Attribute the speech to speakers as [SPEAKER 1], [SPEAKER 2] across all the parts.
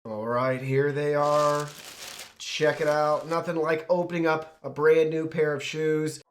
[SPEAKER 1] All right, here they are. Check it out. Nothing like opening up a brand new pair of shoes.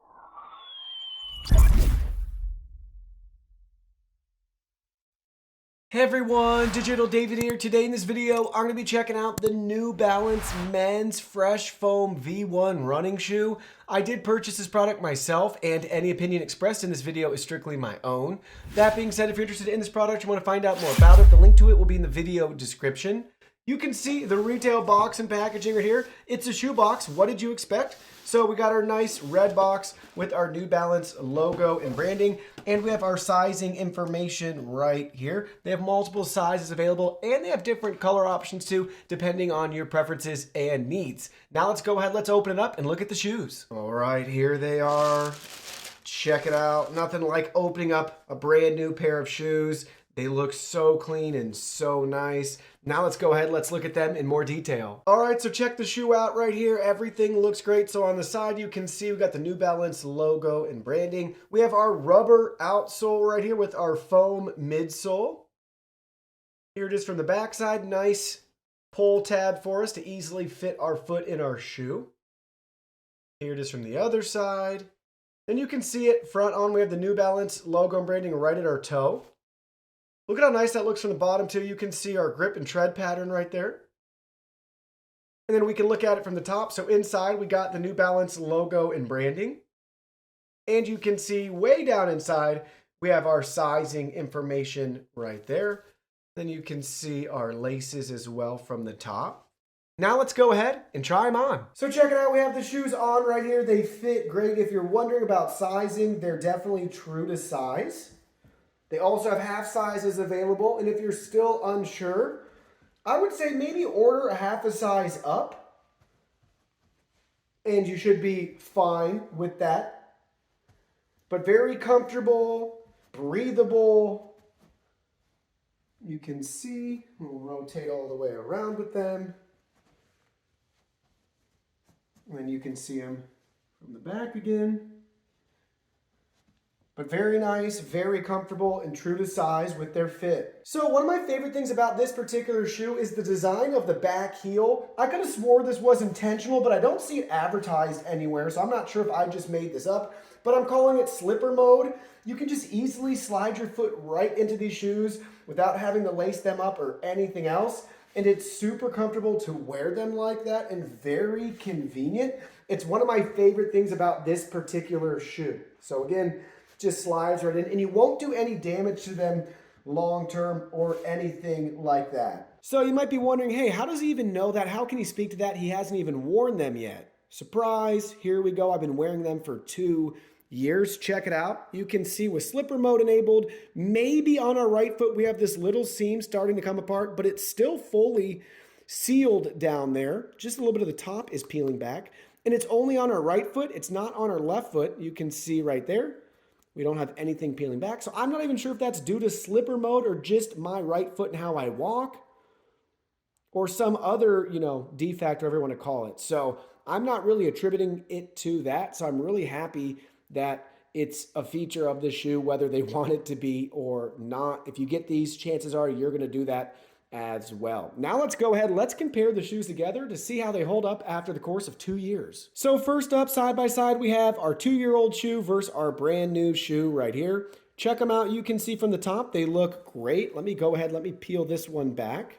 [SPEAKER 1] Hey everyone, Digital David here. Today in this video, I'm going to be checking out the New Balance Men's Fresh Foam V1 running shoe. I did purchase this product myself, and any opinion expressed in this video is strictly my own. That being said, if you're interested in this product, you want to find out more about it, the link to it will be in the video description. You can see the retail box and packaging right here. It's a shoe box. What did you expect? So we got our nice red box with our New Balance logo and branding, and we have our sizing information right here. They have multiple sizes available, and they have different color options too, depending on your preferences and needs. Now let's go ahead, let's open it up and look at the shoes. All right, here they are. Check it out. Nothing like opening up a brand new pair of shoes. They look so clean and so nice. Now let's go ahead, let's look at them in more detail. All right, so check the shoe out right here. Everything looks great. So on the side, you can see we got the New Balance logo and branding. We have our rubber outsole right here with our foam midsole. Here it is from the back side. Nice pull tab for us to easily fit our foot in our shoe. Here it is from the other side. Then you can see it front on. We have the New Balance logo and branding right at our toe. Look at how nice that looks from the bottom too. You can see our grip and tread pattern right there. And then we can look at it from the top. So inside we got the New Balance logo and branding. And you can see way down inside, we have our sizing information right there. Then you can see our laces as well from the top. Now let's go ahead and try them on. So check it out, we have the shoes on right here. They fit great. If you're wondering about sizing, they're definitely true to size. They also have half sizes available, and if you're still unsure, I would say maybe order a half a size up, and you should be fine with that. But very comfortable, breathable. You can see, we'll rotate all the way around with them. And then you can see them from the back again. But very nice, very comfortable, and true to size with their fit. So one of my favorite things about this particular shoe is the design of the back heel. I could have swore this was intentional, but I don't see it advertised anywhere, so I'm not sure if I just made this up, but I'm calling it slipper mode. You can just easily slide your foot right into these shoes without having to lace them up or anything else. And it's super comfortable to wear them like that and very convenient. It's one of my favorite things about this particular shoe. So again, just slides right in, and you won't do any damage to them long term or anything like that. So you might be wondering, hey, how does he even know that? How can he speak to that? He hasn't even worn them yet. Surprise, here we go. I've been wearing them for 2 years. Check it out. You can see with slipper mode enabled, maybe on our right foot we have this little seam starting to come apart, but it's still fully sealed down there. Just a little bit of the top is peeling back, and it's only on our right foot. It's not on our left foot. You can see right there. We don't have anything peeling back. So I'm not even sure if that's due to slipper mode or just my right foot and how I walk or some other, defect, or whatever you want to call it. So I'm not really attributing it to that. So I'm really happy that it's a feature of the shoe, whether they want it to be or not. If you get these, chances are you're going to do that as well. Now let's go ahead, let's compare the shoes together to see how they hold up after the course of 2 years. So first up, side by side, we have our 2-year-old shoe versus our brand new shoe right here. Check them out. You can see from the top, they look great. Let me go ahead, let me peel this one back.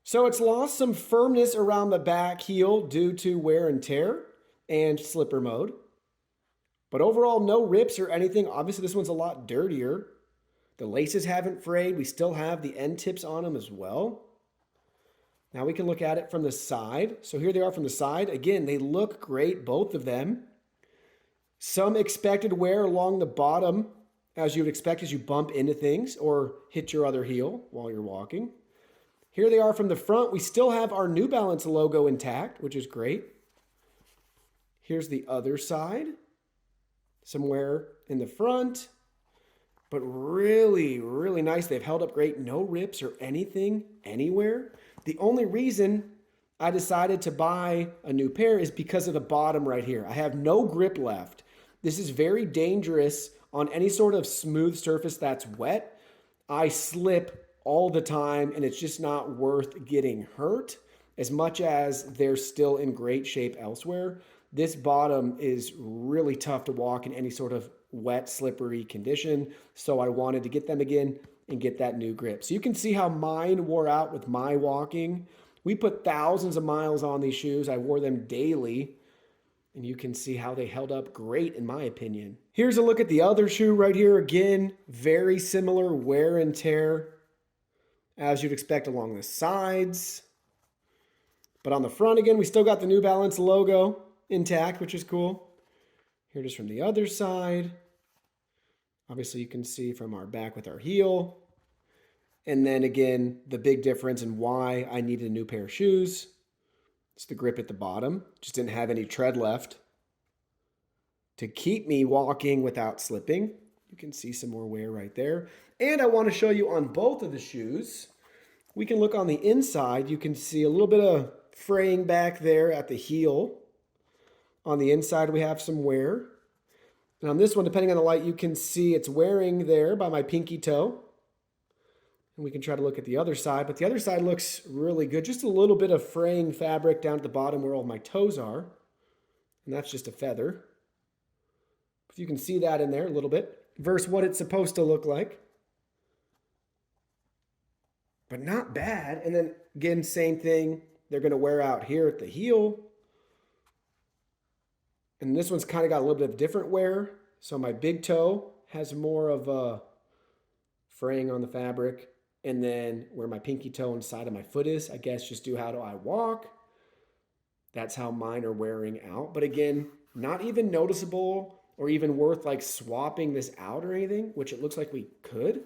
[SPEAKER 1] So it's lost some firmness around the back heel due to wear and tear and slipper mode. But overall, no rips or anything. Obviously, this one's a lot dirtier. The laces haven't frayed. We still have the end tips on them as well. Now we can look at it from the side. So here they are from the side. Again, they look great, both of them. Some expected wear along the bottom, as you would expect as you bump into things or hit your other heel while you're walking. Here they are from the front. We still have our New Balance logo intact, which is great. Here's the other side. Some wear in the front. But really, really nice. They've held up great. No rips or anything anywhere. The only reason I decided to buy a new pair is because of the bottom right here. I have no grip left. This is very dangerous on any sort of smooth surface that's wet. I slip all the time, and it's just not worth getting hurt as much as they're still in great shape elsewhere. This bottom is really tough to walk in any sort of wet, slippery condition. So I wanted to get them again and get that new grip. So you can see how mine wore out with my walking. We put thousands of miles on these shoes. I wore them daily. And you can see how they held up great, in my opinion. Here's a look at the other shoe right here. Again, very similar wear and tear as you'd expect along the sides. But on the front, again, we still got the New Balance logo intact, which is cool. Here it is from the other side. Obviously, you can see from our back with our heel. And then again, the big difference and why I needed a new pair of shoes. It's the grip at the bottom. Just didn't have any tread left to keep me walking without slipping. You can see some more wear right there. And I want to show you on both of the shoes. We can look on the inside. You can see a little bit of fraying back there at the heel. On the inside, we have some wear. And on this one, depending on the light, you can see it's wearing there by my pinky toe. And we can try to look at the other side, but the other side looks really good. Just a little bit of fraying fabric down at the bottom where all my toes are. And that's just a feather. If you can see that in there a little bit versus what it's supposed to look like. But not bad. And then again, same thing. They're going to wear out here at the heel. And this one's kind of got a little bit of different wear. So my big toe has more of a fraying on the fabric. And then where my pinky toe inside of my foot is, I guess just do how do I walk. That's how mine are wearing out. But again, not even noticeable or even worth like swapping this out or anything, which it looks like we could.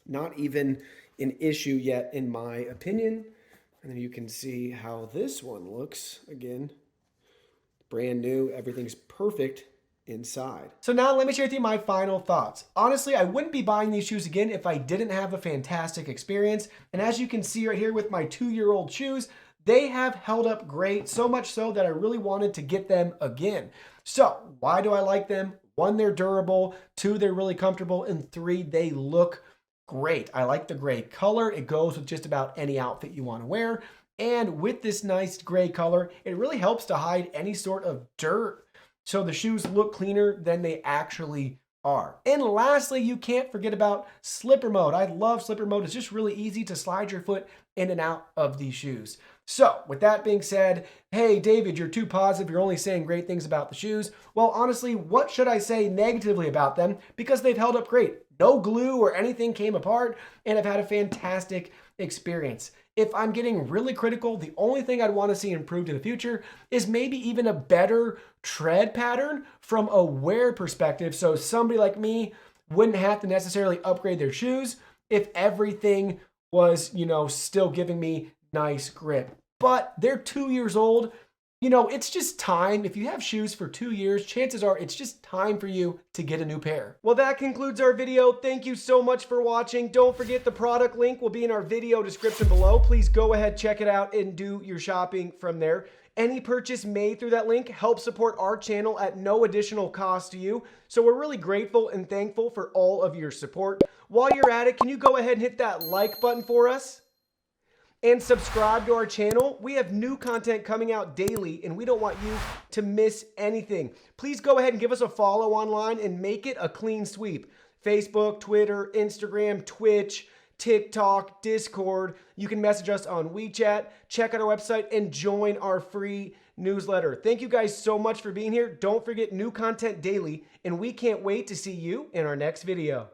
[SPEAKER 1] Not even an issue yet, in my opinion. And then you can see how this one looks. Again, brand new. Everything's perfect inside. So now let me share with you my final thoughts. Honestly, I wouldn't be buying these shoes again if I didn't have a fantastic experience. And as you can see right here with my 2-year-old shoes, they have held up great, so much so that I really wanted to get them again. So why do I like them? 1, they're durable. 2, they're really comfortable. And 3, they look great. I like the gray color. It goes with just about any outfit you want to wear. And with this nice gray color, it really helps to hide any sort of dirt. So the shoes look cleaner than they actually are. And lastly, you can't forget about slipper mode. I love slipper mode. It's just really easy to slide your foot in and out of these shoes. So with that being said, hey, David, you're too positive. You're only saying great things about the shoes. Well, honestly, what should I say negatively about them? Because they've held up great. No glue or anything came apart, and I've had a fantastic experience. If I'm getting really critical, the only thing I'd want to see improved in the future is maybe even a better tread pattern from a wear perspective. So somebody like me wouldn't have to necessarily upgrade their shoes if everything was, still giving me nice grip. But they're 2 years old. It's just time. If you have shoes for 2 years, chances are it's just time for you to get a new pair. Well, that concludes our video. Thank you so much for watching. Don't forget the product link will be in our video description below. Please go ahead, check it out, and do your shopping from there. Any purchase made through that link helps support our channel at no additional cost to you. So we're really grateful and thankful for all of your support. While you're at it, can you go ahead and hit that like button for us? And subscribe to our channel. We have new content coming out daily, and we don't want you to miss anything. Please go ahead and give us a follow online and make it a clean sweep. Facebook, Twitter, Instagram, Twitch, TikTok, Discord. You can message us on WeChat, check out our website, and join our free newsletter. Thank you guys so much for being here. Don't forget new content daily, and we can't wait to see you in our next video.